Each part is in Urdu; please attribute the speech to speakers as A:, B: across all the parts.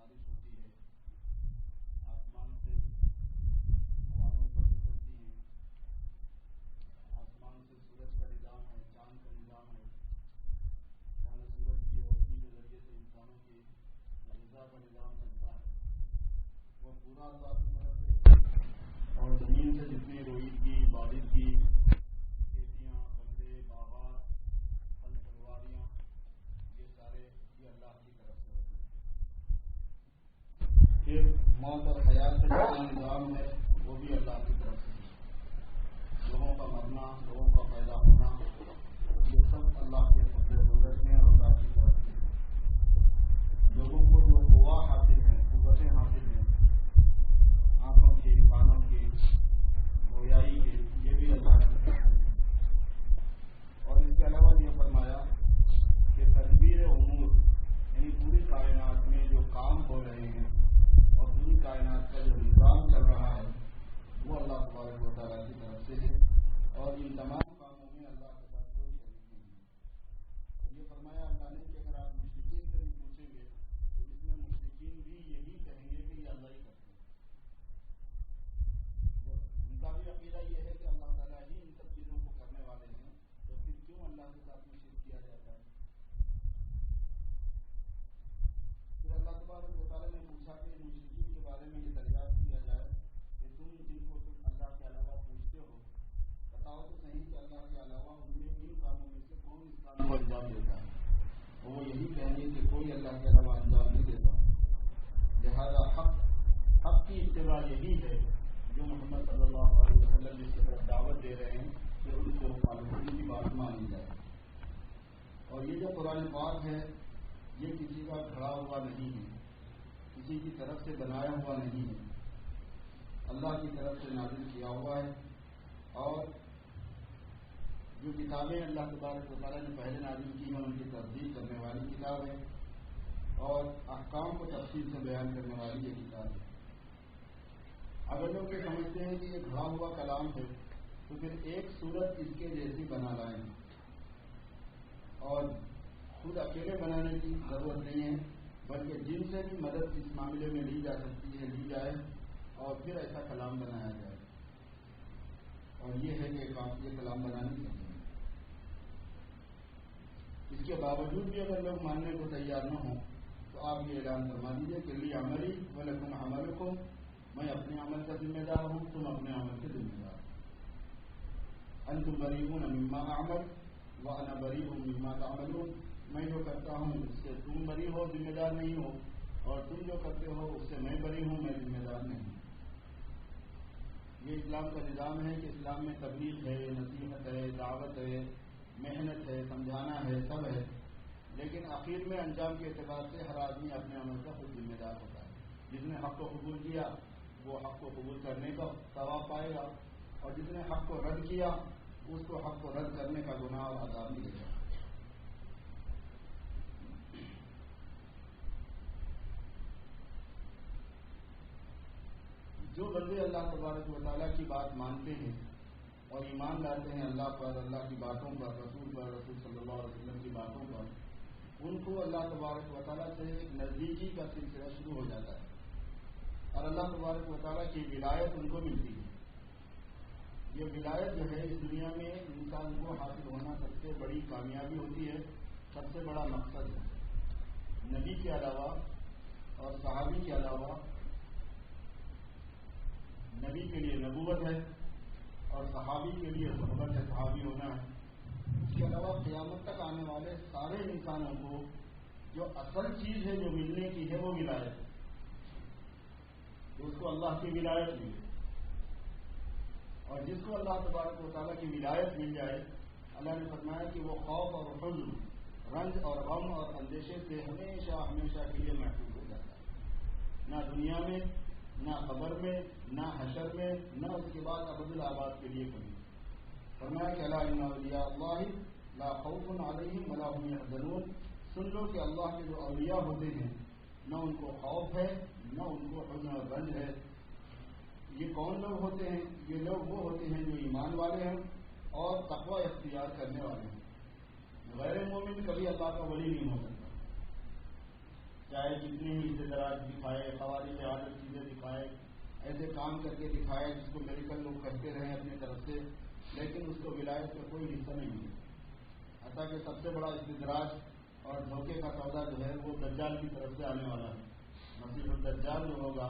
A: بارش ہوتی ہے، آسمان سے ہوائیں اوپر سے چلتی ہیں، آسمان سے سورج کا نظام ہے، چاند کا نظام ہے، جہاں سورج کی روشنی کے ذریعے سے انسانوں کی غذا کا نظام چلتا ہے، وہ پورا اللہ کی طرف سے، اور زمین سے جتنی روئیدگی بالدگی کھیتیاں بندے باغات پھل پھلواریاں یہ سارے یہ اللہ کی طرف سے ہوتے ہیں۔ پھر موت اور حیات کا جتنا نظام ہے وہ بھی اللہ کی طرف سے ہے، لوگوں کا مرنا لوگوں کا پیدا ہونا یہ سب اللہ کے فضل و قدرت میں اور اللہ کی طرف سے ہے۔ لوگوں کو جو قوا حاصل ہیں قوتیں حاصل ہیں آنکھوں کی کانوں کی گویائی کے یہ بھی اللہ کی طرف سے ہے۔ اور اس کے علاوہ یہ فرمایا کہ تدبیر امور یعنی پوری کائنات میں جو کام ہو رہے ہیں اور پوری کائنات کا جو نظام چل رہا ہے وہ اللہ تبارک و تعالیٰ کی طرف سے ہے، اور ان تمام کاموں میں اللہ کے ساتھ کوئی شریک نہیں ہے۔ اور یہ فرمایا اللہ نے کہ اگر آپ مشرکین سے بھی پوچھیں گے تو اس میں مشرکین بھی یہی کہیں گے کہ یہ اللہ ہی کرتے ہیں، ان کا بھی عقیدہ یہ ہے کہ اللہ تعالیٰ ہی ان سب چیزوں کو کرنے والے ہیں، تو پھر کیوں اللہ کے ساتھ میں شرک کیا جاتا ہے؟ پھر اللہ تبارک و تعالیٰ نے پوچھا کہ مشرکین کے بارے میں یہ دریافت کیا جائے کہ تم جن کو تم اللہ کے علاوہ پوچھتے ہو بتاؤ تو صحیح کہ اللہ کے علاوہ ان میں ان کاموں میں سے کون اس کام کو انجام دیتا ہے، اور وہ یہی کہیں گے کہ کوئی اللہ کے علاوہ انجام نہیں دیتا۔ لہذا حق کی اتباع یہی ہے جو محمد صلی اللہ علیہ وسلم جس کی طرف دعوت دے رہے ہیں کہ ان کو ان کی بات مانی جائے۔ اور یہ جو قرآن پاک ہے یہ کسی کا کھڑا ہوا نہیں ہے، کسی کی طرف سے بنایا ہوا نہیں ہے، اللہ کی طرف سے نازل کیا ہوا ہے۔ اور جو کتابیں اللہ تبارک و تعالیٰ نے پہلے نازل کی ہیں ان کی تصدیق کرنے والی کتاب ہے، اور احکام کو تفصیل سے بیان کرنے والی یہ کتاب ہے۔ اگر لوگ یہ سمجھتے ہیں کہ یہ کھڑا ہوا کلام ہے تو پھر ایک صورت اس کے جیسی بنا لائیں، اور خود اکیلے بنانے کی ضرورت نہیں ہے بلکہ جن سے بھی مدد اس معاملے میں لی جا سکتی ہے لی جائے اور پھر ایسا کلام بنایا جائے، اور یہ ہے کہ یہ کلام بنانی چاہیے۔ اس کے باوجود بھی اگر لوگ ماننے کو تیار نہ ہوں تو آپ یہ اعلان فرما دیجیے کہ لی عملی ولکم عملکم، میں اپنے عمل کا ذمہ دار ہوں تم اپنے عمل کے ذمہ دار، انتم بریئون مما اعمل وانا بریء مما تعملون، میں جو کرتا ہوں اس سے تم بری ہو ذمہ دار نہیں ہو، اور تم جو کرتے ہو اس سے میں بری ہوں میں ذمہ دار نہیں ہوں۔ یہ اسلام کا نظام ہے کہ اسلام میں تبلیغ ہے، نصیحت ہے، دعوت ہے، محنت ہے، سمجھانا ہے، سب ہے، لیکن آخر میں انجام کے اعتبار سے ہر آدمی اپنے عمل کا خود ذمہ دار ہوتا ہے۔ جس نے حق کو قبول کیا وہ حق کو قبول کرنے کا ثواب پائے گا، اور جس نے حق کو رد کیا اس کو حق کو رد کرنے کا گناہ اور عذاب ملے گا۔ جو بندے اللہ تبارک و تعالیٰ کی بات مانتے ہیں اور ایمان لاتے ہیں اللہ پر، اللہ کی باتوں پر، رسول صلی اللہ علیہ وسلم کی باتوں پر، ان کو اللہ تبارک و تعالیٰ سے ایک نزدیکی کا سلسلہ شروع ہو جاتا ہے، اور اللہ تبارک و تعالیٰ کی ولایت ان کو ملتی ہے۔ یہ ولایت جو ہے اس دنیا میں انسان کو حاصل ہونا سب سے بڑی کامیابی ہوتی ہے، سب سے بڑا مقصد ہے۔ نبی کے علاوہ اور صحابی کے علاوہ نبی کے لیے نبوت ہے اور صحابی کے لیے صحبت ہے، صحابی ہونا ہے۔ اس کے علاوہ قیامت تک آنے والے سارے انسانوں کو جو اصل چیز ہے جو ملنے کی ہے وہ ولایت ہے، تو اس کو اللہ کی ولایت ملے، اور جس کو اللہ تبارک و تعالیٰ کی ولایت مل جائے اللہ نے فرمایا کہ وہ خوف اور حزن، رنج اور غم اور اندیشے سے ہمیشہ ہمیشہ کے لیے محفوظ ہو جاتا ہے، نہ دنیا میں نہ قبر میں نہ حشر میں نہ اس کے بعد ابد الآباد کے لیے کبھی۔ فرمایا کہ الا ان اولیاء اللہ لا خوف علیہم ولا هم يحزنون، سن لو کہ اللہ کے جو اولیاء ہوتے ہیں نہ ان کو خوف ہے نہ ان کو حزن اور رنج ہے۔ یہ کون لوگ ہوتے ہیں؟ یہ لوگ وہ ہوتے ہیں جو ایمان والے ہیں اور تقوی اختیار کرنے والے ہیں۔ غیر مومن کبھی اللہ کا ولی نہیں ہو سکتا، چاہے جتنی ہی استدراج دکھائے، خوارج عادت چیزیں دکھائے، ایسے کام کر کے دکھائے جس کو میڈیکل لوگ کرتے رہے اپنی طرف سے، لیکن اس کو ولایت کا کوئی حصہ نہیں ملا۔ حتیٰ کہ سب سے بڑا استدراج اور دھوکے کا سودا جو ہے وہ دجال کی طرف سے آنے والا ہے۔ مسیح الدجال جو ہوگا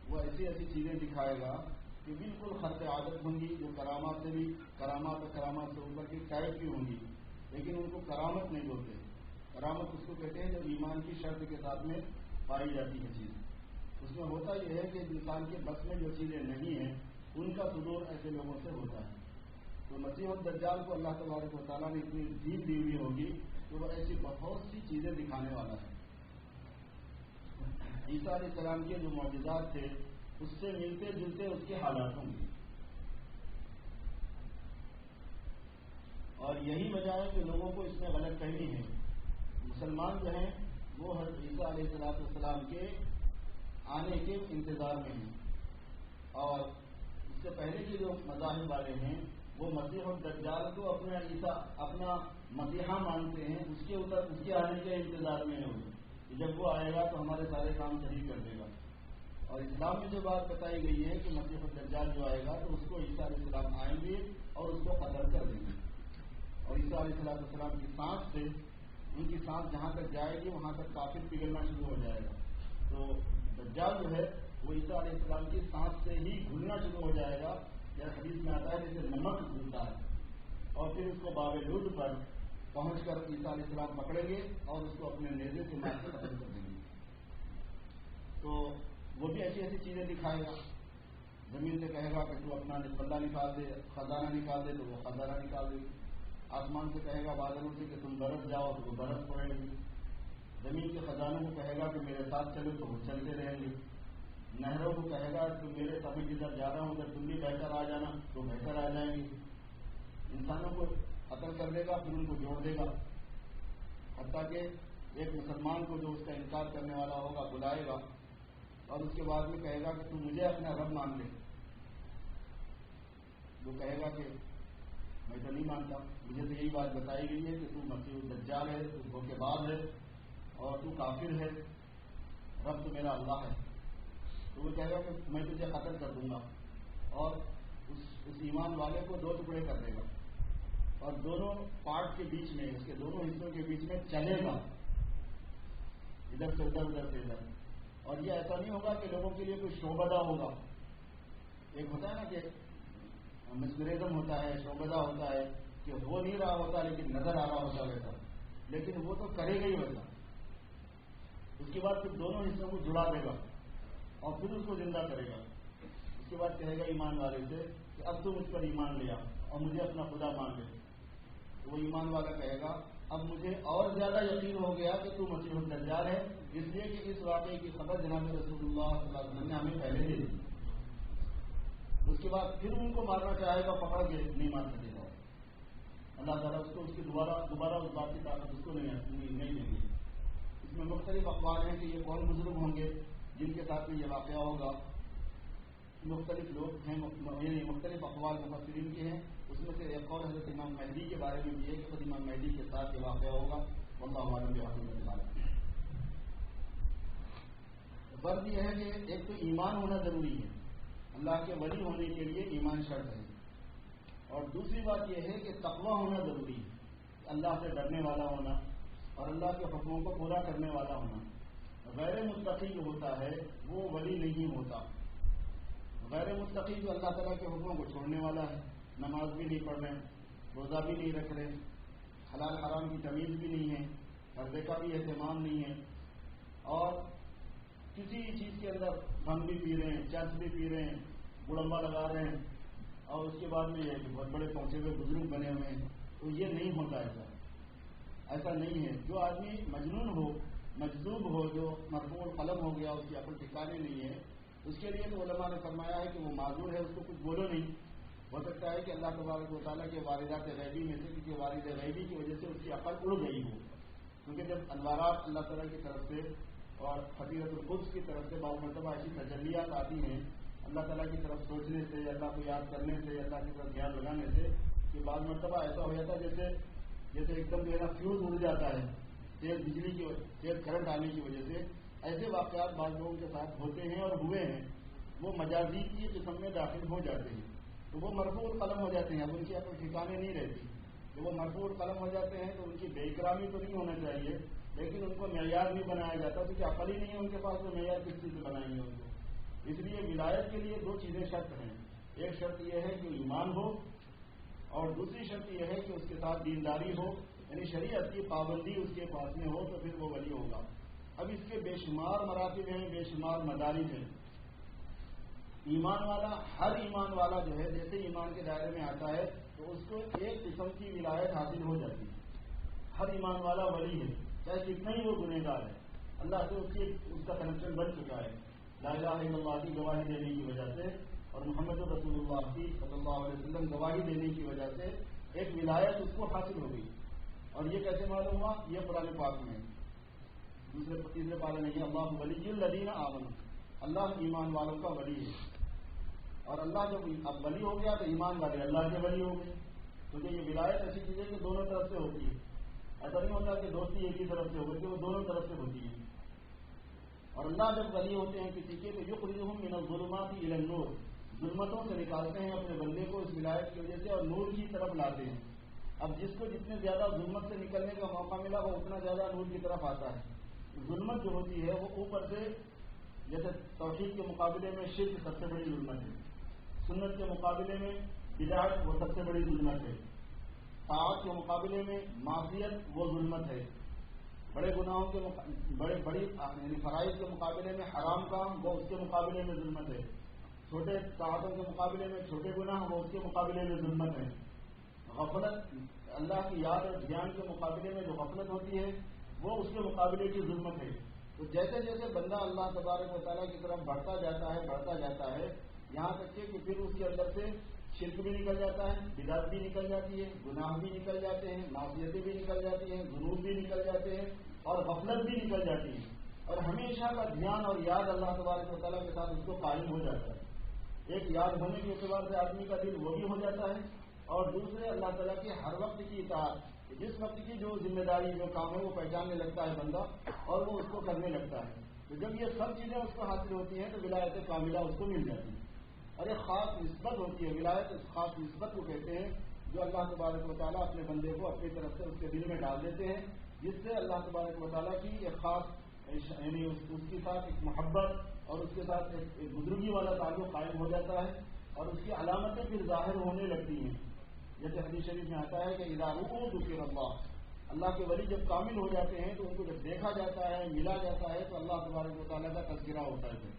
A: وہ ایسی ایسی چیزیں دکھائے گا کہ بالکل خرق عادت ہوں گی، جو کرامات سے اوپر کی ٹائپ کی ہوں گی، لیکن ان کو کرامت نہیں بولتے۔ کرامت اس کو کہتے ہیں جو ایمان کی شرط کے ساتھ میں پائی جاتی ہے چیز۔ اس میں ہوتا یہ ہے کہ انسان کے بس میں جو چیزیں نہیں ہیں ان کا صدور ایسے لوگوں سے ہوتا ہے۔ تو مسیح الدجال کو اللہ تبارک و تعالیٰ نے اتنی جیت دی ہوئی ہوگی کہ وہ ایسی بہت سی چیزیں دکھانے والا ہے۔ عیسیٰ علیہ السلام کے جو معجزات تھے اس سے ملتے جلتے اس کے حالات ہوں گے، اور یہی وجہ ہے کہ لوگوں کو اس میں غلط فہمی ہے۔ مسلمان جو ہیں وہ حضرت عیسیٰ علیہ السلام کے آنے کے انتظار میں ہیں، اور اس سے پہلے کے جو مذاہب والے ہیں وہ مسیح الدجال کو اپنا مسیحا مانتے ہیں، اس کے آنے کے انتظار میں ہیں کہ جب وہ آئے گا تو ہمارے سارے کام صحیح کر دے گا۔ اور اسلام میں جو بات بتائی گئی ہے کہ مسیح الدجال جو آئے گا تو اس کو عیسیٰ علیہ السلام آئیں گے اور اس کو قتل کر دیں گے، اور عیسیٰ علیہ السلام کی سانس سے ان کی سانس جہاں تک جائے گی وہاں تک کافر پگھلنا شروع ہو جائے گا۔ تو دجال جو ہے وہ عیسیٰ علیہ السلام کی سانس سے ہی گھلنا شروع ہو جائے گا، یا حدیث میں آتا ہے جیسے نمک گھلتا ہے، اور پھر اس کو باب لد پر پہنچ کر عیسیٰ علیہ السلام پکڑیں گے اور اس کو اپنے نیزے سے مار کے قتل کر دیں گے۔ تو وہ بھی ایسی ایسی چیزیں دکھائے گا، زمین سے کہے گا کہ تو اپنا نسبت نکال دے، خزانہ نکال دے تو وہ خزانہ نکال دے، آسمان سے کہے گا بادلوں سے کہ تم برس جاؤ تو وہ برس پڑے گی، زمین کے خزانوں کو کہے گا کہ میرے ساتھ چلو تو وہ چلتے رہیں گے، نہروں کو کہے گا کہ میرے ساتھ جدھر جا رہا ہوں ادھر تم بھی بہتر آ جانا تو بہتر آ جائیں گے، انسانوں کو قتل کر دے گا پھر ان کو جوڑ دے گا، حتیٰ کہ ایک مسلمان کو جو اس کا انکار کرنے والا ہوگا بلائے گا اور اس کے بعد میں کہے گا کہ تم مجھے اپنا رب مان لے، وہ کہے گا کہ میں تو نہیں مانتا، مجھے تو یہی بات بتائی گئی ہے کہ تو مسیح الدجال ہے، تو دھوکے باز ہے اور تو کافر ہے، رب تو میرا اللہ ہے۔ تو وہ کہے گا کہ میں تجھے قتل کر دوں گا، اور اس ایمان والے کو دو ٹکڑے کر دے گا اور دونوں پارٹ کے بیچ میں، اس کے دونوں حصوں کے بیچ میں چلے گا، ادھر سے ادھر ادھر سے ادھر۔ اور یہ ایسا نہیں ہوگا کہ لوگوں کے لیے کوئی شعبدہ ہوگا، ایک ہوتا ہے نا کہ مسکریزم ہوتا ہے، شعبدہ ہوتا ہے کہ ہو نہیں رہا ہوتا لیکن نظر آ رہا ہوتا ویسا، لیکن وہ تو کرے گا ہی ویسا۔ اس کے بعد پھر دونوں حصوں کو جڑا دے گا اور پھر اس کو زندہ کرے گا، اس کے بعد کہے گا ایمان والے سے کہ اب تم اس پر ایمان لیا اور مجھے اپنا خدا مان لے، تو وہ ایمان والا کہے گا اب مجھے اور زیادہ یقین ہو گیا کہ تو مسیح الدجال ہے، اس لیے کہ اس واقعے کی خبر جناب رسول اللہ صلی اللہ علیہ وسلم نے ہمیں پہلے دے دی۔ اس کے بعد پھر ان کو مارنا چاہے گا، پکڑ کے نہیں مار سکے گا، اللہ تعالیٰ اس کو اس کی دوبارہ اس بات کی طاقت اس کو نہیں دیں گے۔ اس میں مختلف اقوال ہیں کہ یہ کون بزرگ ہوں گے جن کے ساتھ میں یہ واقعہ ہوگا، مختلف لوگ ہیں، یعنی مختلف اقوال مفسرین کے ہیں۔ اس میں سے ایک اور حضرت امام مہدی کے بارے میں بھی ہے کہ خود امام مہدی کے ساتھ یہ واقعہ ہوگا، واللہ اعلم بحقیقت۔ فرض یہ ہے کہ ایک تو ایمان ہونا ضروری ہے، اللہ کے ولی ہونے کے لیے ایمان شرط ہے، اور دوسری بات یہ ہے کہ تقویٰ ہونا ضروری ہے، اللہ سے ڈرنے والا ہونا اور اللہ کے حکموں کو پورا کرنے والا ہونا۔ غیر متقی جو ہوتا ہے وہ ولی نہیں ہوتا، غیر متقی جو اللہ تعالیٰ کے حکموں کو چھوڑنے والا ہے، نماز بھی نہیں پڑھ رہے، روزہ بھی نہیں رکھ رہے، حلال حرام کی تمیز بھی نہیں ہے، پردے کا بھی اہتمام نہیں ہے، اور کسی چیز کے اندر بھنگ بھی پی رہے ہیں، چرس بھی پی رہے ہیں، گڑمبا لگا رہے ہیں، اور اس کے بعد میں یہ کہ بہت بڑے پہنچے ہوئے بزرگ بنے ہوئے ہیں، تو یہ نہیں ہوتا، ایسا نہیں ہے۔ جو آدمی مجنون ہو، مجذوب ہو، جو مرفوع القلم ہو گیا، اس کی عقل ٹھکانے نہیں ہے، اس کے لیے تو علماء نے فرمایا ہے کہ وہ معذور ہے، اس کو کچھ بولو نہیں۔ ہو سکتا ہے کہ اللہ تبارک و تعالیٰ کے واردات غیبی میں سے کسی والد غیبی کی وجہ سے اس کی عقل اڑ گئی ہو، کیونکہ جب انوارات اللہ تعالیٰ کی طرف سے اور خطیرت القدس کی طرف سے بعض مرتبہ ایسی تجلیات آتی ہیں اللہ تعالیٰ کی طرف سوچنے سے، اللہ کو یاد کرنے سے، اللہ کی طرف دھیان لگانے سے، کہ بعض مرتبہ ایسا ہو جاتا ہے جیسے ایک دم جو ہے نا فیوز اڑ جاتا ہے، تیز بجلی کی تیز کرنٹ آنے کی وجہ سے، ایسے واقعات بعض لوگوں کے ساتھ ہوتے ہیں اور ہوئے ہیں، وہ مجازی کی قسم میں داخل ہو جاتے ہیں، تو وہ مرفوع قلم ہو جاتے ہیں. اب ان کی اپنے ٹھکانے نہیں رہتی. جب وہ مرفوع قلم ہو جاتے ہیں تو ان کی بے اکرامی تو نہیں ہونا چاہیے، لیکن ان کو معیار نہیں بنایا جاتا، کیونکہ عقل ہی نہیں ہے ان کے پاس، تو معیار کس چیز سے بنائیں گے ان کو. اس لیے ولایت کے لیے دو چیزیں شرط ہیں. ایک شرط یہ ہے کہ ایمان ہو، اور دوسری شرط یہ ہے کہ اس کے ساتھ دینداری ہو، یعنی شریعت کی پابندی اس کے پاس میں ہو، تو پھر وہ ولی ہوگا. اب اس کے بے شمار مراتب ہیں، بے شمار مدارج ہیں. ایمان والا، ہر ایمان والا جو ہے جیسے ایمان کے دائرے میں آتا ہے تو اس کو ایک قسم کی ولایت حاصل ہو جاتی ہے. ہر ایمان والا ولی ہے، چاہے کتنا ہی وہ گنہگار ہے. اللہ سے اس کا کنیکشن بن چکا ہے لا الہ الا اللہ کی گواہی دینے کی وجہ سے، اور محمد رسول اللہ کی صلی اللہ علیہ وسلم گواہی دینے کی وجہ سے ایک ولایت اس کو حاصل ہو گئی. اور یہ کیسے معلوم ہوا؟ یہ قرآن پاک میں تیسرے پارے نہیں ہے، اللہ ولی الذین آمنوا، اللہ ایمان والوں کا ولی ہے. اور اللہ جب اب ولی ہو گیا تو ایمان والے اللہ کے ولی ہو گئے. کیونکہ یہ ولایت ایسی چیز ہے کہ دونوں طرف سے ہوتی ہے. ایسا نہیں ہوتا کہ دوستی ایک ہی طرف سے ہوتی ہے، وہ دونوں طرف سے ہوتی ہے. اور اللہ جب ولی ہوتے ہیں کسی کے تو یخرجہم من الظلمات الی النور، ظلمتوں سے نکالتے ہیں اپنے بندے کو اس ولایت کی وجہ سے اور نور کی طرف لاتے ہیں. اب جس کو جتنے زیادہ ظلمت سے نکلنے کا موقع ملا وہ اتنا زیادہ نور کی طرف آتا ہے. ظلمت جو ہوتی ہے وہ اوپر سے، جیسے توحید کے مقابلے میں شرک سب سے بڑی ظلمت ہے، سنت کے مقابلے میں بدعت وہ سب سے بڑی ظلمت ہے، طاعت کے مقابلے میں معصیت وہ ظلمت ہے، بڑے گناہوں کے بڑی یعنی فرائض کے مقابلے میں حرام کام وہ اس کے مقابلے میں ظلمت ہے، چھوٹے طاعتوں کے مقابلے میں چھوٹے گناہ وہ اس کے مقابلے میں ظلمت ہے. غفلت، اللہ کی یاد اور دھیان کے مقابلے میں جو غفلت ہوتی ہے وہ اس کے مقابلے کی ظلمت ہے. تو جیسے جیسے بندہ اللہ تبارک و تعالیٰ کی طرف بڑھتا جاتا ہے یہاں تک کہ پھر اس کے اندر سے شرک بھی نکل جاتا ہے، بدعت بھی نکل جاتی ہے، گناہ بھی نکل جاتے ہیں، معصیتیں بھی نکل جاتی ہیں، ذنوب بھی نکل جاتے ہیں اور غفلت بھی نکل جاتی ہے. اور ہمیشہ کا دھیان اور یاد اللہ تبارک و تعالیٰ کے ساتھ اس کو قائم ہو جاتا ہے. ایک یاد ہونے کے اعتبار سے آدمی کا دل وہ بھی ہو جاتا ہے، اور دوسرے اللہ تعالیٰ کی ہر وقت کی اطاعت، جس وقت کی جو ذمہ داری جو کام ہے وہ پہچاننے لگتا ہے بندہ اور وہ اس کو کرنے لگتا ہے. تو جب یہ سب چیزیں اس کو حاصل ہوتی ہیں تو ولایت کاملہ اس کو مل جاتی ہے. اور ایک خاص نسبت ہوتی ہے، ولایت اس خاص نسبت کو کہتے ہیں جو اللہ تبارک و تعالیٰ اپنے بندے کو اپنی طرف سے اس کے دل میں ڈال دیتے ہیں، جس سے اللہ تبارک و تعالیٰ کی ایک خاص یعنی اس کے ساتھ ایک محبت اور اس کے ساتھ ایک بزرگی والا تعلق قائم ہو جاتا ہے، اور اس کی علامتیں پھر ظاہر ہونے لگتی ہیں. جیسے حدیث شریف میں آتا ہے کہ اذا رؤوا ذکر اللہ کے ولی جب کامل ہو جاتے ہیں تو ان کو جب دیکھا جاتا ہے، ملا جاتا ہے تو اللہ تبارک و تعالیٰ کا تذکرہ ہوتا ہے،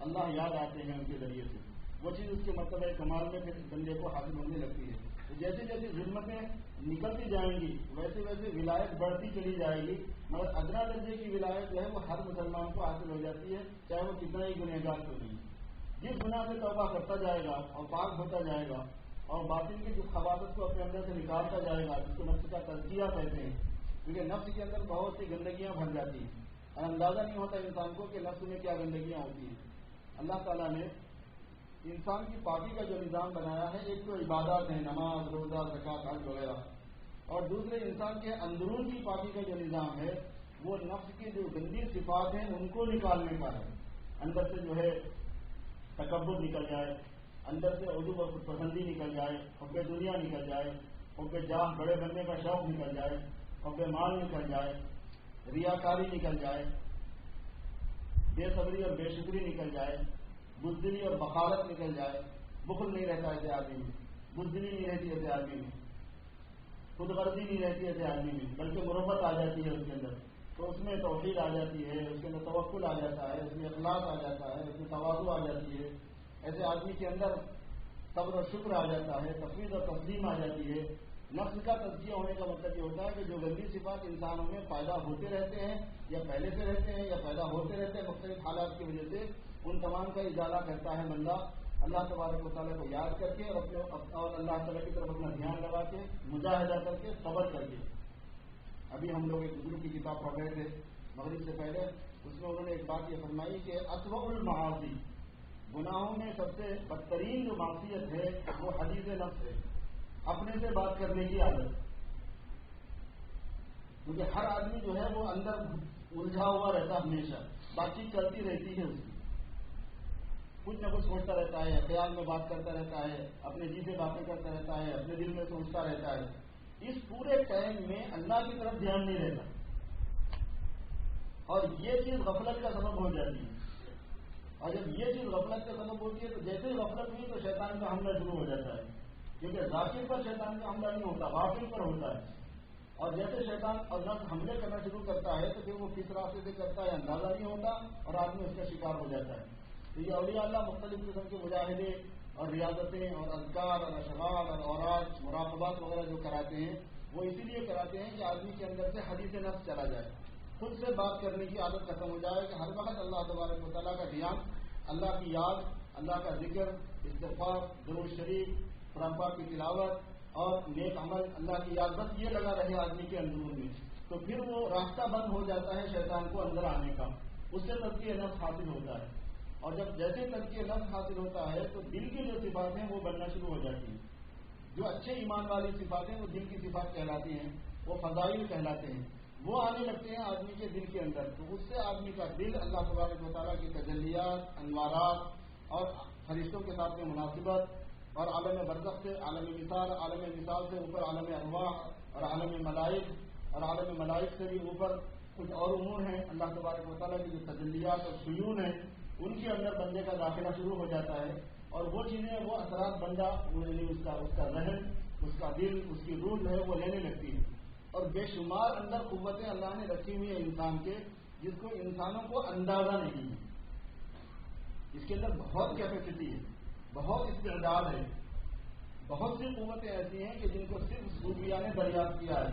A: اللہ یاد آتے ہیں ان کے ذریعے سے. وہ چیز اس کے مرتبہ کمال میں پھر بندے کو حاصل ہونے لگتی ہے. تو جیسے جیسے ظلمتیں نکلتی جائیں گی ویسے ویسے ولایت بڑھتی چلی جائے گی، مگر ادنا درجے کی ولایت جو ہے وہ ہر مسلمان کو حاصل ہو جاتی ہے، چاہے وہ کتنا ہی گنہگار کیوں نہیں. جس گناہ سے توبہ کرتا جائے گا اور پاک ہوتا جائے گا اور باطن کی جس خباثت کو اپنے اندر سے نکالتا جائے گا، جس کو نفس کا تزکیہ کہتے ہیں، کیونکہ نفس کے اندر بہت سی گندگیاں بھر جاتی ہیں اور اندازہ نہیں ہوتا انسان کو کہ نفس میں کیا گندگیاں ہوتی ہیں. اللہ تعالیٰ نے انسان کی پاکی کا جو نظام بنایا ہے، ایک تو عبادات ہیں، نماز، روزہ، زکوٰۃ، حج وغیرہ، اور دوسرے انسان کے اندرون کی پاکی کا جو نظام ہے وہ نفس کی جو گندی صفات ہیں ان کو نکالنے کا ہے. اندر سے جو ہے تکبر نکل جائے، اندر سے عجب اور خودپسندی نکل جائے، حب دنیا نکل جائے، حب جاہ بڑے بننے کا شوق نکل جائے، حب مال نکل جائے، ریاکاری نکل جائے، بے صبری اور بے شکری نکل جائے، بزدلی اور بخالت نکل جائے. بخل نہیں رہتا ایسے آدمی میں، بزدلی نہیں رہتی ایسے آدمی میں، خود غرضی نہیں رہتی ایسے آدمی میں، بلکہ مربت آ جاتی ہے اس کے اندر. تو اس میں توحید آ جاتی ہے، اس کے اندر توکل آ جاتا ہے، اس میں اخلاص آ جاتا ہے، اس میں تواضع آ جاتی ہے. ایسے آدمی کے اندر صبر اور شکر آ جاتا ہے، تفویض اور تسلیم آ جاتی ہے. نفس کا تزکیہ ہونے کا مطلب یہ ہوتا ہے کہ جو گندی صفات انسانوں میں پیدا ہوتے رہتے ہیں یا پہلے سے رہتے ہیں یا پیدا ہوتے رہتے ہیں مختلف حالات کی وجہ سے، ان تمام کا ازالہ کرتا ہے بندہ اللہ تبارک و تعالیٰ کو یاد کر کے اور اللہ تعالیٰ کی طرف اپنا دھیان لگا کے، مجاہدہ کر کے، صبر کر کے. ابھی ہم لوگ ایک بزرگ کی کتاب پڑھ رہے تھے مغرب سے پہلے، اس میں انہوں نے ایک بات یہ فرمائی کہ اسوأ المعاصی، گناہوں میں سب سے بدترین جو معصیت ہے وہ حدیث نفس ہے، اپنے سے بات کرنے کی عادت. کیونکہ ہر آدمی جو ہے وہ اندر الجھا ہوا رہتا ہمیشہ، بات چیت چلتی رہتی ہے اس کی، کچھ نہ کچھ سوچتا رہتا ہے، خیال میں بات کرتا رہتا ہے، اپنے جی سے باتیں کرتا رہتا ہے، اپنے دل میں سوچتا رہتا ہے. اس پورے ٹائم میں اللہ کی طرف دھیان نہیں رہتا، اور یہ چیز غفلت کا سبب ہو جاتی ہے. اور جب یہ چیز غفلت کا سبب ہوتی ہے تو جیسے ہی غفلت ہوئی تو شیطان کا حملہ شروع ہو جاتا ہے، کیونکہ ذاکر پر شیطان کا حملہ نہیں ہوتا، غافل پر ہوتا ہے. اور جیسے شیطان اور نفس حملے کرنا شروع کرتا ہے تو پھر وہ کس راستے سے کرتا ہے اندازہ نہیں ہوتا اور آدمی اس کا شکار ہو جاتا ہے. تو یہ اولیاء اللہ مختلف قسم کے مجاہدے اور ریاضتیں اور اذکار اور اشغال اور اوراد مراقبات وغیرہ جو کراتے ہیں وہ اسی لیے کراتے ہیں کہ آدمی کے اندر سے حدیث نفس چلا جائے، خود سے بات کرنے کی عادت ختم ہو جائے کہ ہر وقت اللہ تبارک و تعالیٰ کا دھیان، اللہ کی یاد، اللہ کا ذکر، استغفار، درود شریف، قرآن پاک کی تلاوت اور نیک عمل، اللہ کی یاد، بس یہ لگا رہے آدمی کے اندرون میں. تو پھر وہ راستہ بند ہو جاتا ہے شیطان کو اندر آنے کا، اس سے تزکیہ نفس حاصل ہوتا ہے. اور جب جیسے تزکیہ نفس حاصل ہوتا ہے تو دل کی جو صفات ہیں وہ بننا شروع ہو جاتی ہیں. جو اچھے ایمان والی صفات ہیں وہ دل کی صفات کہلاتی ہیں، وہ فضائل کہلاتے ہیں، وہ آنے لگتے ہیں آدمی کے دل کے اندر. تو اس سے آدمی کا دل اللہ تبارک و تعالیٰ کی تجلیات، انوارات اور فرشتوں کے ساتھ میں مناسبت اور عالم برزخ سے عالم مثال سے اوپر عالم ارواح اور عالم ملائک اور عالم ملائک سے بھی اوپر کچھ اور امور ہیں اللہ تبارک و تعالیٰ کی جو تجلیات اور شیون ہیں ان کے اندر بندے کا داخلہ شروع ہو جاتا ہے. اور وہ چیزیں، وہ اثرات بندہ اس کا ذہن، اس کا دل، اس کی روح جو ہے وہ لینے لگتی ہے. اور بے شمار اندر قوتیں اللہ نے رکھی ہوئی ہیں انسان کے، جس کو انسانوں کو اندازہ نہیں ہے. اس کے اندر بہت کیپیسٹی ہے، بہت استعداد ہے. بہت سی قوتیں ایسی ہیں کہ جن کو صرف صوفیاء نے دریافت کیا ہے،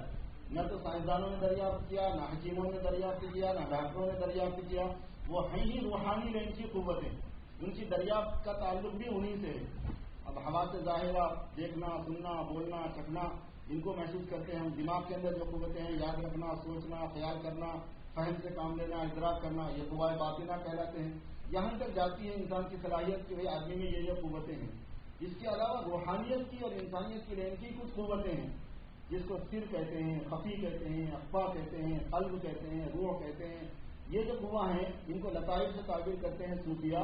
A: نہ تو سائنسدانوں نے دریافت کیا، نہ حکیموں نے دریافت کیا، نہ ڈاکٹروں نے دریافت کیا. وہ ہیں ہی روحانی رینج کی قوتیں، ان کی دریافت کا تعلق بھی انہی سے ہے. اب حواس ظاہرہ، دیکھنا، سننا، بولنا، چکھنا، ان کو محسوس کرتے ہیں ہم. دماغ کے اندر جو قوتیں ہیں، یاد رکھنا، سوچنا، خیال کرنا، فہم سے کام لینا، ادراک کرنا، یہ قوائے باطنہ کہلاتے ہیں. یہاں تک جاتی ہے انسان کی صلاحیت کہ آدمی میں یہ قوتیں ہیں. اس کے علاوہ روحانیت کی اور انسانیت کی رینج کی کچھ قوتیں ہیں جس کو سر کہتے ہیں، خفی کہتے ہیں، اخفا کہتے ہیں، قلب کہتے ہیں، روح کہتے ہیں. یہ جو قوہ ہیں ان کو لطائف سے تعبیر کرتے ہیں صوفیاء.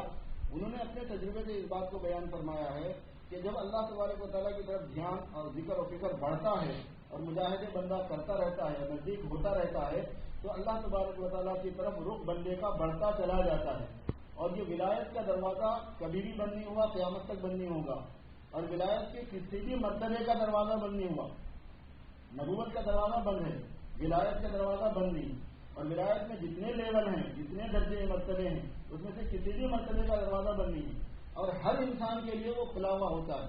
A: انہوں نے اپنے تجربے سے اس بات کو بیان فرمایا ہے کہ جب اللہ تبارک و تعالیٰ کی طرف دھیان اور ذکر و فکر بڑھتا ہے اور مجاہدے بندہ کرتا رہتا ہے، نزدیک ہوتا رہتا ہے، تو اللہ تبارک و تعالیٰ کی طرف رخ بندے کا بڑھتا چلا جاتا ہے. اور یہ ولایت کا دروازہ کبھی بھی بند نہیں ہوا، قیامت تک بند نہیں ہوگا. اور ولایت کے کسی بھی مرتبے کا دروازہ بند نہیں ہوا. نبوت کا دروازہ بند ہے، ولایت کا دروازہ بند نہیں. اور ولایت میں جتنے لیول ہیں، جتنے درجے مرتبے ہیں، اس میں سے کسی بھی مرتبے کا دروازہ بند نہیں ہے. اور ہر انسان کے لیے وہ کھلا ہوا ہوتا ہے.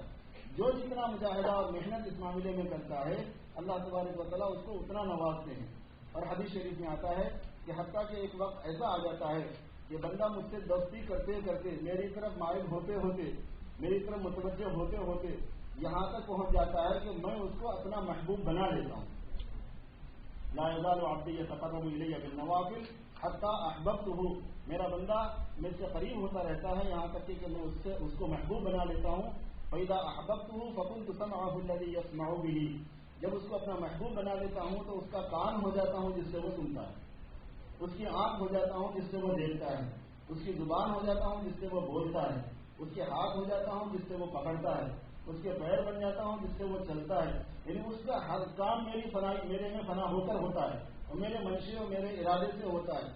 A: جو جتنا مجاہدہ اور محنت اس معاملے میں کرتا ہے اللہ تبارک و تعالیٰ اس کو اتنا نوازتے ہیں. اور حدیث شریف میں آتا ہے کہ حتیٰ کہ ایک وقت ایسا آ جاتا ہے کہ بندہ مجھ سے دوستی کرتے کرتے، میری طرف مائل ہوتے ہوتے، میری طرف متوجہ ہوتے ہوتے یہاں تک پہنچ جاتا ہے کہ میں اس کو اپنا محبوب بنا لیتا ہوں. لا یزال عبدی یتقرب الی بالنوافل حتی احببتہ. میرا بندہ مجھ سے قریب ہوتا رہتا ہے یہاں تک کہ میں اس کو محبوب بنا لیتا ہوں. فإذا احببتہ فكنت سمعہ الذی یسمع بہ. جب اس کو اپنا محبوب بنا لیتا ہوں تو اس کا کان ہو جاتا ہوں جس سے وہ سنتا ہے، اس کی آنکھ ہو جاتا ہوں جس سے وہ دیکھتا ہے، اس کی زبان ہو جاتا ہوں جس سے وہ بولتا ہے، اس کے ہاتھ ہو جاتا ہوں جس سے وہ پکڑتا ہے، اس کے پیر بن جاتا ہوں جس سے وہ چلتا ہے. یعنی اس کا ہر کام میرے میں فنا ہو کر ہوتا ہے اور میرے منشے اور میرے ارادے سے ہوتا ہے.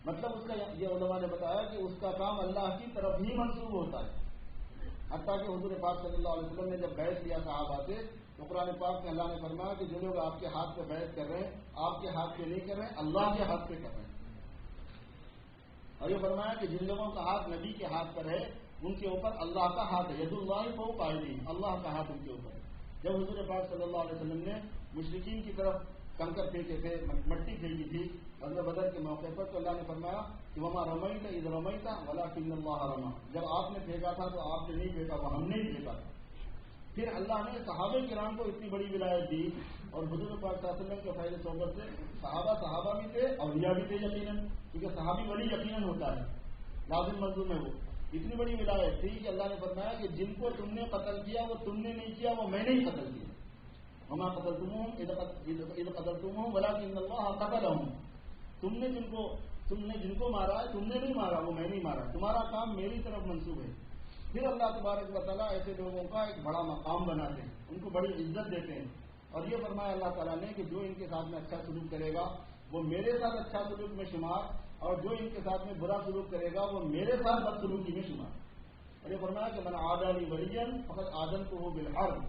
A: مطلب اس کا یہ علماء نے بتایا کہ اس کا کام اللہ کی طرف ہی منسوب ہوتا ہے. حتیٰ کہ حضور پاک صلی اللہ علیہ وسلم نے جب بیعت لیا صحابہ سے تو قرآن پاک میں اللہ نے فرمایا کہ جو لوگ آپ کے ہاتھ پہ بیعت کر رہے ہیں، آپ کے ہاتھ پہ نہیں کر رہے ہیں، اللہ کے ہاتھ پہ کر رہے ہیں. اور یہ فرمایا کہ جن لوگوں کا ہاتھ نبی کے ہاتھ پر ہے ان کے اوپر اللہ کا ہاتھ ہے. ید اللہ فوق ایدیہم، اللہ کا ہاتھ ان کے اوپر ہے. جب حضور پاک صلی اللہ علیہ وسلم نے مشرکین کی طرف کنکر پھینکے تھے، مٹی پھینکی تھی غزوہ بدر کے موقع پر، تو اللہ نے فرمایا کہ وما رمیت اذ رمیت ولکن اللہ رمی. جب آپ نے پھینکا تھا تو آپ نے نہیں پھینکا، وہ ہم نے ہی پھینکا تھا. پھر اللہ نے صحابہ کرام کو اتنی بڑی ولایت دی اور حضور پاک صلی اللہ علیہ وسلم کے فیض صحبت سے صحابہ بھی تھے، اولیاء بھی تھے یقیناً، کیونکہ صحابی ولی یقیناً ہوتا ہے، لازم ملزوم ہے. وہ اتنی بڑی ولایت تھی کہ اللہ نے فرمایا کہ جن کو تم نے قتل کیا وہ تم نے نہیں کیا، وہ میں نے ہی قتل کیا. وما قتلتموہم اذ قتلتموہم ولکن اللہ قتلہم. تم نے جن کو مارا ہے تم نے نہیں مارا، وہ میں نہیں مارا، تمہارا کام میری طرف منسوب ہے۔ پھر اللہ تبارک و تعالیٰ ایسے لوگوں کا ایک بڑا مقام بناتے ہیں، ان کو بڑی عزت دیتے ہیں، اور یہ فرمایا اللہ تعالیٰ نے کہ جو ان کے ساتھ میں اچھا سلوک کرے گا وہ میرے ساتھ اچھا سلوک میں شمار، اور جو ان کے ساتھ میں برا سلوک کرے گا وہ میرے ساتھ بد سلوکی میں شمار۔ اور یہ فرمایا کہ من عادی لی ولیا فقد آذنتہ بالحرب۔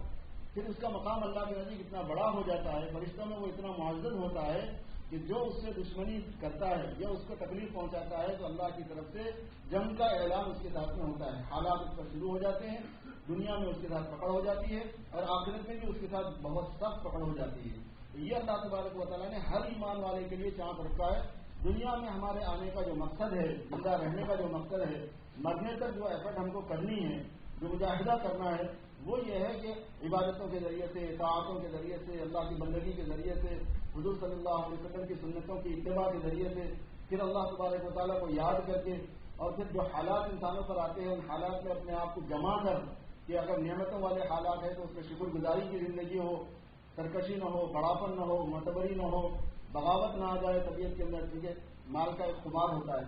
A: پھر اس کا مقام اللہ کے نزدیک اتنا بڑا ہو جاتا ہے، فرشتوں میں وہ اتنا معزز ہوتا ہے کہ جو اس سے دشمنی کرتا ہے یا اس کو تکلیف پہنچاتا ہے تو اللہ کی طرف سے جنگ کا اعلان اس کے ساتھ میں ہوتا ہے، حالات اس پر شروع ہو جاتے ہیں، دنیا میں اس کے ساتھ پکڑ ہو جاتی ہے اور آخرت میں بھی اس کے ساتھ بہت سخت پکڑ ہو جاتی ہے۔ یہ اللہ تبارک و تعالیٰ نے ہر ایمان والے کے لیے چانپ رکھا ہے۔ دنیا میں ہمارے آنے کا جو مقصد ہے، زندہ رہنے کا جو مقصد ہے، مرنے تک جو ایفرٹ ہم کو کرنی ہے، جو مجاہدہ کرنا ہے، وہ یہ ہے کہ عبادتوں کے ذریعے سے، اطاعتوں کے ذریعے سے، اللہ کی بندگی کے ذریعے سے، حضور صلی اللہ علیہ وسلم کی سنتوں کی اتباع کے ذریعے سے، پھر اللہ تبارک و تعالیٰ کو یاد کر کے، اور پھر جو حالات انسانوں پر آتے ہیں ان حالات میں اپنے آپ کو جما کر کہ اگر نعمتوں والے حالات ہیں تو اس میں شکر گزاری کی زندگی ہو، سرکشی نہ ہو، بڑاپن نہ ہو، معتبری نہ ہو، بغاوت نہ آ جائے طبیعت کے اندر، کیونکہ مال کا ایک خمار ہوتا ہے۔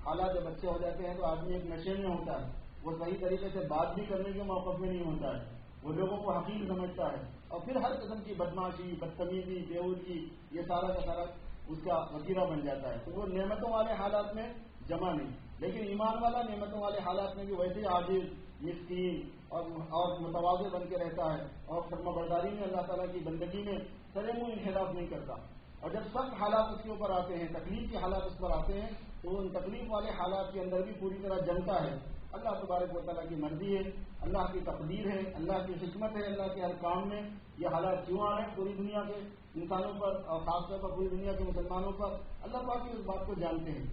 A: حالات جب اچھے ہو جاتے ہیں تو آدمی ایک نشے میں ہوتا ہے، وہ صحیح طریقے سے بات بھی کرنے کے موقف میں نہیں ہوتا ہے، وہ لوگوں کو حقیر سمجھتا ہے، اور پھر ہر قسم کی بدماشی، بدتمیزی، بےہودگی، یہ سارا کا سارا اس کا وسیلہ بن جاتا ہے۔ تو وہ نعمتوں والے حالات میں جمع نہیں، لیکن ایمان والا نعمتوں والے حالات میں بھی ویسے عاجز، مسکین اور متواضع بن کے رہتا ہے، اور فرما برداری میں اللہ تعالیٰ کی بندگی میں سرے منہ انحراف نہیں کرتا۔ اور جب سخت حالات اس کے اوپر آتے ہیں، تکلیف کے حالات اس پر آتے ہیں، تو ان تکلیف والے حالات کے اندر بھی پوری طرح جمتا ہے۔ اللہ تبارک و تعالیٰ کی مرضی ہے، اللہ کی تقدیر ہے، اللہ کی حکمت ہے، اللہ کے ہر کام میں یہ حالات کیوں آ رہے ہیں پوری دنیا کے انسانوں پر، اور خاص طور پر پوری دنیا کے مسلمانوں پر، اللہ پاک اس بات کو جانتے ہیں۔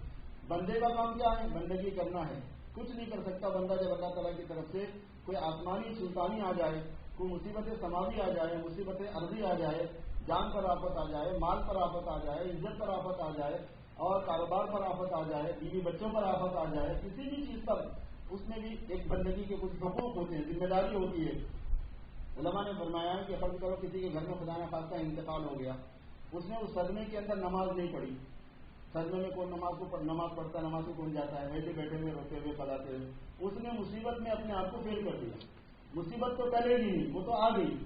A: بندے کا کام کیا ہے؟ بندگی کرنا ہے، کچھ نہیں کر سکتا بندہ جب اللہ تعالیٰ کی طرف سے کوئی آسمانی سلطانی آ جائے، کوئی مصیبت سماوی آ جائے، مصیبت ارضی آ جائے، جان پر آفت آ جائے، مال پر آفت آ جائے، عزت پر آفت آ جائے، اور کاروبار پر آفت آ جائے، بیوی بچوں پر آفت آ جائے، کسی بھی چیز پر، اس میں بھی ایک بندگی کے کچھ حقوق ہوتے ہیں، ذمہ داری ہوتی ہے۔ علماء نے فرمایا ہے کہ فرض کرو کسی کے گھر میں خدا نخواستہ انتقال ہو گیا، اس نے اس صدمے کے اندر نماز نہیں پڑھی، صدمے میں کون نماز پڑھتا، نماز کو کون جاتا ہے، ویسے بیٹھے ہوئے روتے ہوئے پڑھاتے ہوئے، اس نے مصیبت میں اپنے آپ کو فیل کر دیا۔ مصیبت تو ٹلے گی نہیں، وہ تو آ گئی،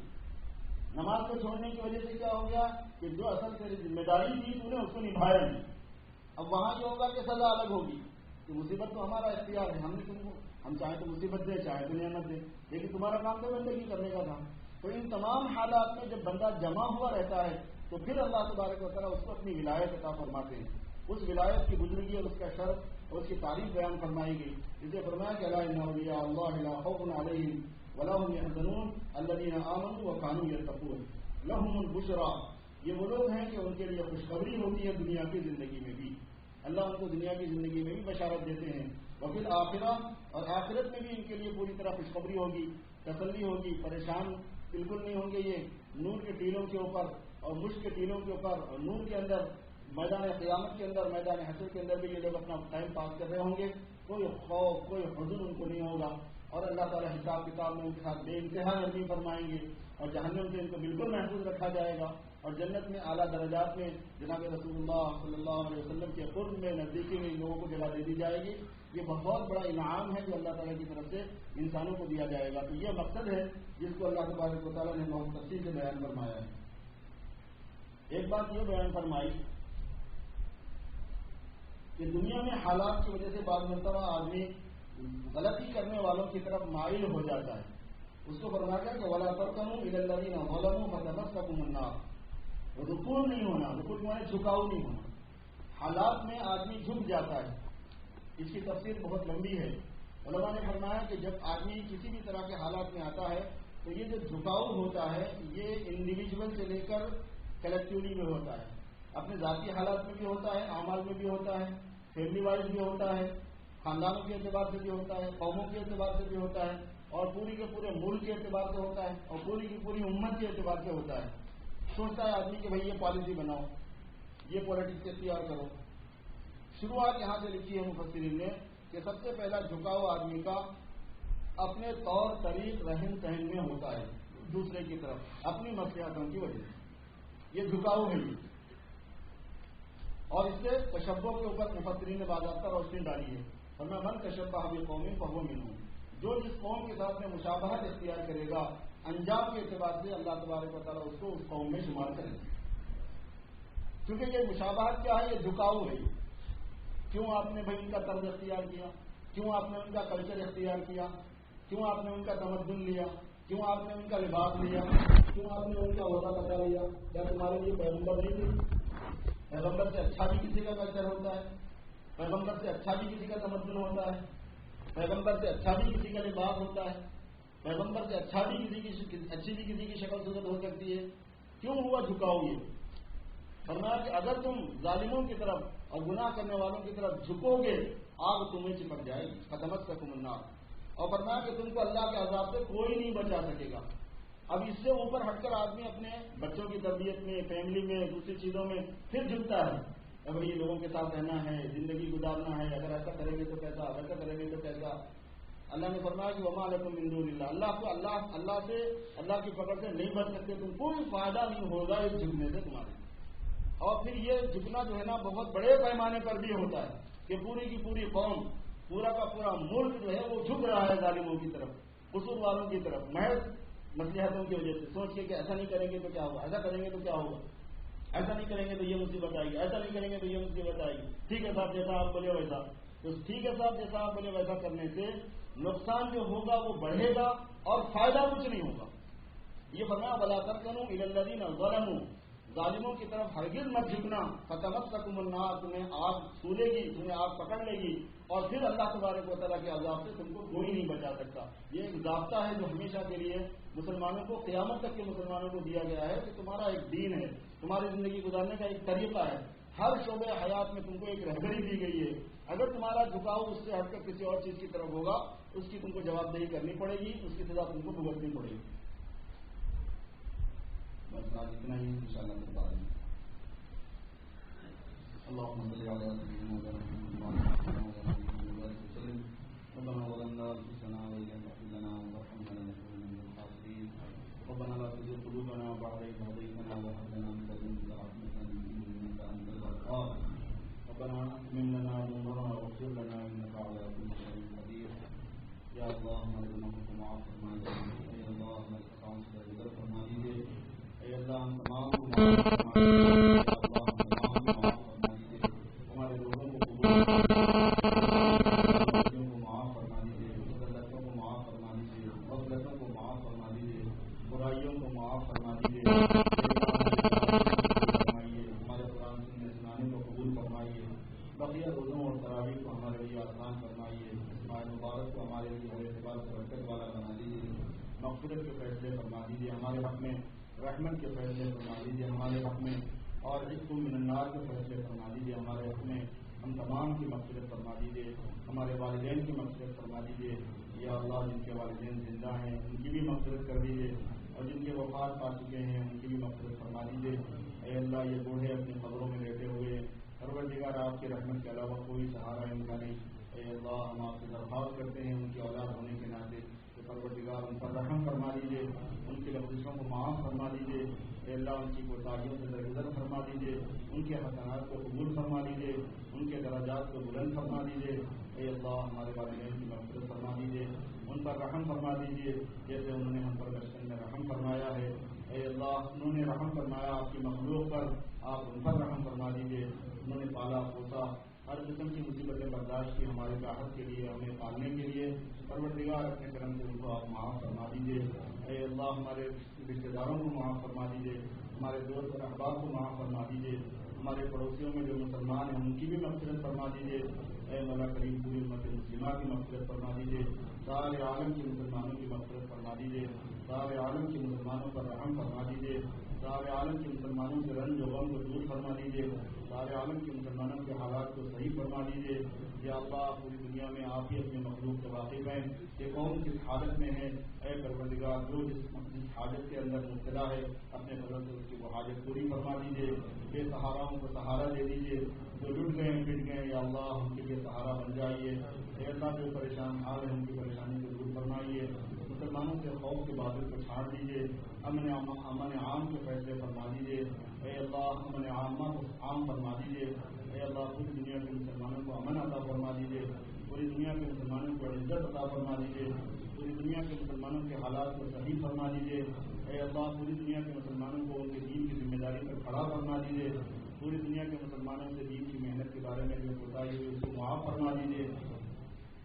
A: نماز کو چھوڑنے کی وجہ سے کیا ہو گیا کہ جو اصل تیری ذمہ داری تھی تو نے اس کو نبھایا نہیں۔ اب وہاں جو ہوگا کہ سزا الگ ہوگی، کہ مصیبت تو ہمارا اختیار ہے، ہم نے تم کو، ہم چاہیں تو مصیبت دیں، چاہیں تو نعمت دیں، لیکن تمہارا کام تو بندگی کرنے کا تھا۔ تو ان تمام حالات میں جب بندہ جمع ہوا رہتا ہے تو پھر اللہ تبارک و تعالیٰ اس کو اپنی ولایت عطا فرماتے ہیں۔ اس ولایت کی بزرگی اور اس کا شرف اور اس کی تعریف بیان فرمائی گئی، جسے فرمایا کہ الا ان اولیاء اللہ لا خوف علیہم ولا هم يحزنون الذين آمنوا وكانوا يتقون لهم البشرى۔ یہ وہ لوگ ہیں کہ ان کے لیے خوشخبری ہوتی ہے دنیا کی زندگی میں بھی، اللہ ان کو دنیا کی زندگی میں بھی بشارت دیتے ہیں، وفی الآخرہ، اور آخرت میں بھی ان کے لیے پوری طرح خوشخبری ہوگی، تسلی ہوگی، پریشان بالکل نہیں ہوں گے یہ نور کے ٹیلوں کے اوپر اور مشک کے ٹیلوں کے اوپر، اور نور کے اندر میدان قیامت کے اندر، میدان حشر کے اندر بھی یہ لوگ اپنا ٹائم پاس کر رہے ہوں گے، کوئی خوف، کوئی حزن ان کو نہیں ہوگا، اور اللہ تعالیٰ حساب کتاب میں ان کے ساتھ بے انتہا نرمی فرمائیں گے، اور جہنم سے ان کو بالکل محفوظ رکھا جائے گا، اور جنت میں اعلیٰ درجات میں جناب رسول اللہ صلی اللہ علیہ وسلم کے قرب میں، نزدیکی میں ان لوگوں کو جگہ دے دی جائے گی۔ یہ بہت بڑا انعام ہے جو اللہ تعالیٰ کی طرف سے انسانوں کو دیا جائے گا۔ تو یہ مقصد ہے جس کو اللہ تبارک و تعالیٰ نے بہت تفصیل سے بیان فرمایا ہے۔ ایک بات یہ بیان فرمائی کہ دنیا میں حالات کی وجہ سے بعض مرتبہ آدمی غلطی کرنے والوں کی طرف مائل ہو جاتا ہے، اس کو فرمایا کہ وَلَا تَرْكَنُوا إِلَى الَّذِينَ ظَلَمُوا فَتَمَسَّكُمُ النَّارُ۔ رکوع نہیں ہونا، رکوع مانے جھکاؤ نہیں ہونا، حالات میں آدمی جھک جاتا ہے۔ اس کی تفسیر بہت لمبی ہے، علماء نے فرمایا کہ جب آدمی کسی بھی طرح کے حالات میں آتا ہے تو یہ جو جھکاؤ ہوتا ہے یہ انڈیویجول سے لے کر کلیکٹیولی میں ہوتا ہے، اپنے ذاتی حالات میں بھی ہوتا ہے، اعمال میں بھی ہوتا ہے، فیملی وائز بھی ہوتا ہے، خاندانوں کے اعتبار سے بھی ہوتا ہے، قوموں کے اعتبار سے بھی ہوتا ہے، اور پوری کے پورے ملک کے اعتبار سے ہوتا ہے، اور پوری کی پوری امت کے اعتبار سے ہوتا ہے۔ سوچتا ہے آدمی کہ بھائی یہ پالیسی بناؤ، یہ پالیٹکس اختیار کرو۔ شروعات یہاں سے لکھی ہے مفسرین نے کہ سب سے پہلا جھکاؤ آدمی کا اپنے طور طریق رہن سہن میں ہوتا ہے، دوسرے کی طرف اپنی مصلحتوں کی وجہ سے، یہ جھکاؤ ہے۔ اور اس سے تشبہ کے اوپر مفسرین نے باضابطہ روشنی ڈالی ہے، اور میں من تشبہ بقوم فہو منہم، جو جس قوم کے ساتھ میں مشابہت اختیار کرے گا انجام کے اعتبار سے اللہ تبارک و تعالیٰ اس کو اس قوم میں شمار کرے گا. کیونکہ یہ مشابہت کیا ہے؟ یہ جھکاؤ ہے. کیوں آپ نے بھائی ان کا طرز اختیار کیا؟ کیوں آپ نے ان کا کلچر اختیار کیا؟ کیوں آپ نے ان کا تمدن لیا؟ کیوں آپ نے ان کا لباس لیا؟ کیوں آپ نے ان کا عہدہ پکڑ لیا؟ کیا تمہارے لیے پیغمبر نہیں تھے؟ پیغمبر سے اچھا بھی کسی کا کلچر ہوتا ہے، پیغمبر سے اچھا بھی کسی کا تمدن ہوتا ہے، پیغمبر سے اچھا بھی کسی کا لباس ہوتا ہے، پیغمبر سے اچھا بھی اچھی بھی کسی کی شکل صورت ہو سکتی ہے. کیوں ہوا جھکاؤ؟ یہ فرمایا کہ اگر تم ظالموں کی طرف اور گناہ کرنے والوں کی طرف جھکو گے آگ تمہیں چپک جائے گی، فتمسکم النار. اور فرمایا کہ تم کو اللہ کے عذاب سے کوئی نہیں بچا سکے گا. اب اس سے اوپر ہٹ کر آدمی اپنے بچوں کی تربیت میں، فیملی میں، دوسری چیزوں میں پھر جھکتا ہے. اگر یہ لوگوں کے ساتھ رہنا ہے، زندگی گزارنا ہے، اگر ایسا کریں گے تو کیسا، ویسا کریں گے تو کیسا. اللہ نے فرمایا کہ وما لکم من دون اللہ، اللہ سے، اللہ کی پکڑ سے نہیں بچ سکتے تم، کوئی فائدہ نہیں ہوگا اس جھکنے سے تمہارے. اور پھر یہ جھکنا جو ہے نا بہت بڑے پیمانے پر بھی ہوتا ہے کہ پوری کی پوری قوم، پورا کا پورا ملک جو ہے وہ جھک رہا ہے ظالموں کی طرف، قصور والوں کی طرف، محض مصلحتوں کی وجہ سے، سوچ کے کہ ایسا نہیں کریں گے تو کیا ہوگا، ایسا کریں گے تو کیا ہوگا، ایسا نہیں کریں گے تو یہ مصیبت آئے گی، ایسا نہیں کریں گے تو یہ مصیبت آئے گی. ٹھیک ہے صاحب جیسا آپ بولے ویسا. تو ٹھیک ہے صاحب جیسا آپ بولے ویسا کرنے سے نقصان جو ہوگا وہ بڑھے گا اور فائدہ کچھ نہیں ہوگا. یہ فرمایا ولا ترکنوا الی الذین ظلموا، ظالموں کی طرف ہرگز مت جھکنا، فتمسکم النار، تمہیں آگ سولے گی، تمہیں آگ پکڑ لے گی، اور پھر اللہ تبارک و تعالیٰ کے عذاب سے تم کو کوئی نہیں بچا سکتا. یہ ایک ضابطہ ہے جو ہمیشہ کے لیے مسلمانوں کو، قیامت تک کے مسلمانوں کو دیا گیا ہے کہ تمہارا ایک دین ہے، تمہاری زندگی گزارنے کا ایک طریقہ ہے، ہر شعبے حیات میں تم کو ایک رہبری دی گئی ہے. اگر تمہارا جھکاؤ اس سے ہٹ کر کسی اور چیز کی طرف ہوگا اس کی تم کو جواب دہی کرنی پڑے گی، اس کی سزا تم کو بھگتنی پڑے گی. بس آج اتنا ہی انشاءاللہ بتا دیں. اللهم صل على سيدنا محمد وسلم. ربنا ظلمنا انفسنا وان لم تغفر لنا وترحمنا لنكونن من الخاسرين. ربنا لا تزغ قلوبنا بعد إذ هديتنا وهب لنا من لدنك رحمة إنك أنت الوهاب. ربنا أتمم لنا نورنا واغفر لنا إنك على كل شيء قدير. یا اللہ ہمارے گناہوں کو معاف فرما دیجیے، اے اللہ ہمارے خطاؤں سے درگزر فرما دیجیے، اے اللہ ہم تمام کو معاف فرما دیجیے، اے اللہ ہم تمام کو معاف فرما دیجیے، ہمارے روزوں کو قبول کو معاف فرما دیجیے، غلطوں کو معاف فرما دیجیے، غفلتوں کو معاف فرما دیجیے، برائیوں کو معاف فرما دیجیے. فرمائیے ہمارے قرآن سنانے کو قبول فرمائیے، بقیہ روزوں اور تراویح کو ہمارے لیے آسان فرمائیے، مبارک کو ہمارے لیے ہر اعتبار سے برکت والا بنا دیجیے، مغفرت کے فیصلے فرما دیجیے ہمارے حق میں، رحمت کے فیصلے فرما دیجیے ہمارے حق میں، اور عتق من النار کے فیصلے فرما دیجیے ہمارے حق میں. ہم تمام کی مغفرت فرما دیجیے، ہمارے والدین کی مغفرت فرما دیجیے. یا اللہ جن کے والدین زندہ ہیں ان کی بھی مغفرت کر دیجیے، اور جن کے وفات پا چکے ہیں ان کی بھی مغفرت فرما دیجیے. اے اللہ یہ بوڑھے اپنی قبروں میں لیٹے ہوئے، پروردگار آپ کی رحمت کے علاوہ کوئی سہارا ان کا نہیں. اے اللہ ہم آپ سے درخواست کرتے ہیں ان کی اولاد ہونے کے ناطے کہ پروردگار ان پر رحم فرما دیجیے، ان کی لفظوں کو معاف فرما دیجیے. اے اللہ ان کی کوتاہیوں سے درگزر فرما دیجیے، ان کے حسنات کو قبول فرما دیجیے، ان کے درجات کو بلند فرما دیجیے. اے اللہ ہمارے والدین کی مغفرت فرما دیجیے، ان پر رحم فرما دیجیے جیسے انہوں نے ہم پر بچپن میں رحم فرمایا ہے. اے اللہ انہوں نے رحم فرمایا آپ کی مخلوق پر، آپ ان پر رحم فرما دیجیے. انہوں نے پالا پوسا، ہر قسم کی مصیبتیں برداشت کی ہمارے راحت کے لیے، ہمیں پالنے کے لیے. پروردگار اپنے کرم سے ان کو آپ معاف فرما دیجیے. اے اللہ ہمارے رشتے داروں کو معاف فرما دیجیے، ہمارے دوست اور احباب کو معاف فرما دیجیے، ہمارے پڑوسیوں میں جو مسلمان ہیں ان کی بھی مغفرت فرما دیجیے. اے مولا کریم پوری امت مسلمہ کی مغفرت فرما دیجیے، سارے عالم کے مسلمانوں کی مغفرت فرما دیجیے، سارے عالم کے مسلمانوں پر رحم فرما دیجیے، سارے عالم کے مسلمانوں کے رنج و غم کو دور فرما دیجیے، سارے عالم کے مسلمانوں کے حالات کو صحیح فرما دیجیے. یا اللہ پوری دنیا میں آپ ہی اپنے مخلوق سے واقف ہیں کہ قوم کس حالت میں ہے. اے پروردگار جو جس حاجت کے اندر مبتلا ہے اپنے فضل سے اس کی وہ حاجت پوری فرما دیجیے. بے سہاراؤں کو سہارا دے دیجیے، جو لٹ گئے پٹ گئے یا اللہ ہم کے لیے سہارا بن جائیے. اے اللہ جو پریشان حال ہے ان کی پریشانی کو دور فرمائیے، مسلمانوں سے خوف کے بادل کو چھاڑ دیجیے. امن عام کے فیصلے فرما دیجیے. اے اللہ امن عام فرما دیجیے. اے اللہ پوری دنیا کے مسلمانوں کو امن عطا فرما دیجیے. پوری دنیا کے مسلمانوں کو عزت عطا فرما دیجیے. پوری دنیا کے مسلمانوں کے حالات کو صحیح فرما دیجیے. اے اللہ پوری دنیا کے مسلمانوں کو ان کے دین کی ذمہ داری پر کھڑا فرما دیجیے. پوری دنیا کے مسلمانوں سے دین کی محنت کے بارے میں جو کوتاہی ہوئی اس کو معاف فرما دیجیے.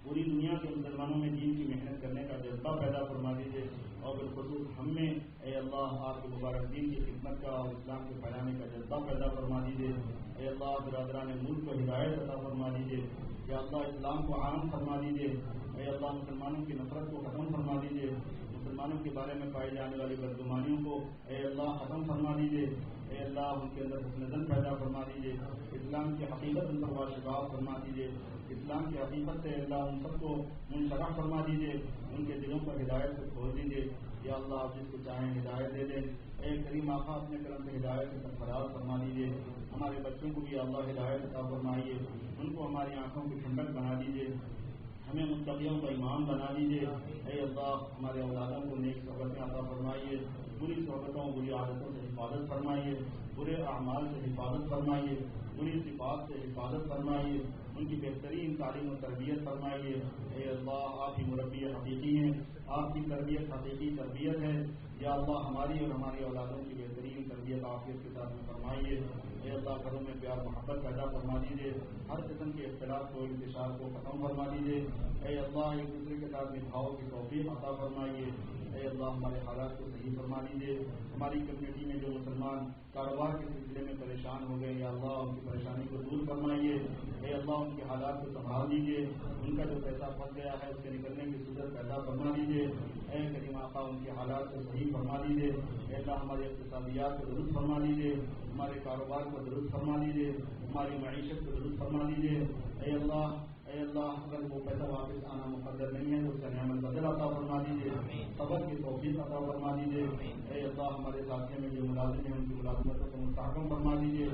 A: پوری دنیا کے مسلمانوں میں دین کی محنت کرنے کا جذبہ پیدا فرما دیجیے. اور بالخصوص ہم میں اے اللہ آپ کے مبارک دین کی خدمت کا اور اسلام کے پھیلانے کا جذبہ پیدا فرما دیجیے. اے اللہ برادران ملک کو ہدایت عطا فرما دیجیے. یا اللہ اسلام کو عام فرما دیجیے. اے اللہ مسلمانوں کی نفرت کو ختم فرما دیجیے. مسلمانوں کے بارے میں پائی جانے والی بدگمانیوں کو اے اللہ ختم فرما دیجیے. اے اللہ ان کے اندر حسن ظن پیدا فرما دیجیے. اسلام کی حقیقت ان پر واشفاء فرما دیجیے. اسلام کی حقیقت سے اللہ ان سب کو منشرح فرما دیجیے. ان کے دلوں پر ہدایت سے کھول دیجیے. یا اللہ آپ جس کو چاہیں ہدایت دے دیں. اے کریم آقا اپنے کرم سے ہدایت سے سرفراز فرما دیجیے. ہمارے بچوں کو بھی اللہ ہدایت عطا فرمائیے. ان کو ہماری آنکھوں کی ٹھنڈک بنا دیجیے. ہمیں متقیوں کا امام بنا دیجیے. اے اللہ ہمارے اولادوں کو نیک صحبتیں عطا فرمائیے. بری صحبتوں بری عادتوں سے حفاظت فرمائیے. برے اعمال سے حفاظت فرمائیے. بری صفات سے حفاظت فرمائیے. ان کی بہترین تعلیم و تربیت فرمائیے. اے اللہ آپ کی مربی حقیقی ہیں. آپ کی تربیت حقیقی تربیت ہے. یا اللہ ہماری اور ہماری اولادوں کی بہترین تربیت عافیت کے ساتھ میں فرمائیے. اے اللہ گھروں میں پیار محبت پیدا فرما دیجیے. ہر قسم کے اختلاف کو انتشار کو ختم فرما دیجیے. اے اللہ ایک دوسرے کے ساتھ نبھاؤ کی توفیق عطا فرمائیے. اے اللہ ہمارے حالات کو صحیح فرما دیجیے. ہماری کمیونٹی میں جو مسلمان کاروبار کے سلسلے میں پریشان ہو گئے یا اللہ ان کی پریشانی کو دور فرمائیے. اے اللہ ان کے حالات کو سنبھال دیجیے. ان کا جو پیسہ پھنس گیا ہے اس کے نکلنے کی صورت پیدا فرما دیجیے. اے کریم آقا ان کے حالات کو صحیح فرما دیجیے. اے اللہ ہمارے اقتصادیات کو درست فرما دیجیے. ہمارے کاروبار کو درست فرما دیجیے. ہماری معیشت کو درست فرما دیجیے. اے اللہ اگر وہ پیسہ واپس آنا مقدر نہیں ہے تو اس کا نعمت بدل عطا فرما دیجیے. صبر کی توفیق عطا فرما دیجیے. اے اللہ ہمارے ساتھیوں میں جو ملازم ہیں ان کی ملازمتوں کو مستحکم فرما دیجیے.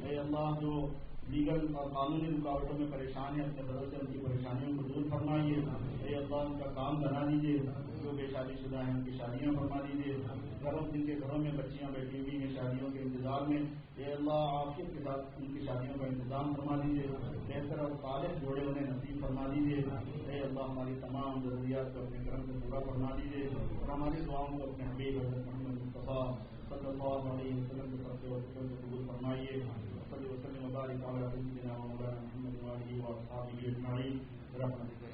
A: اے اللہ جو لیگل اور قانونی رکاوٹوں میں پریشان ہیں اپنے طرف سے ان کی پریشانیوں کو دور فرمائیے. اے اللہ ان کا کام بنا دیجیے. جو بے شادی شدہ ہیں ان کی شادیاں فرما دیجیے. جن کے گھروں میں بچیاں بیٹھی ہوئی ہیں شادیوں کے انتظار میں اے اللہ عافیت کے ساتھ ان کی شادیوں کا انتظام فرما دیجیے. بہتر اور صالح جوڑے انہیں نصیب فرما دیجیے. اے اللہ ہماری تمام ضروریات کو اپنے کرم سے پورا فرما دیجیے. اور ہماری دعاؤں کو اپنے حبیب حضرت محمد مصطفیٰ صلی اللہ علیہ وسلم کے طرف سے قبول فرمائیے. صلی وسلم وبارک علی سیدنا مولانا محمد وعلى آله وأصحابه أجمعين برحمتك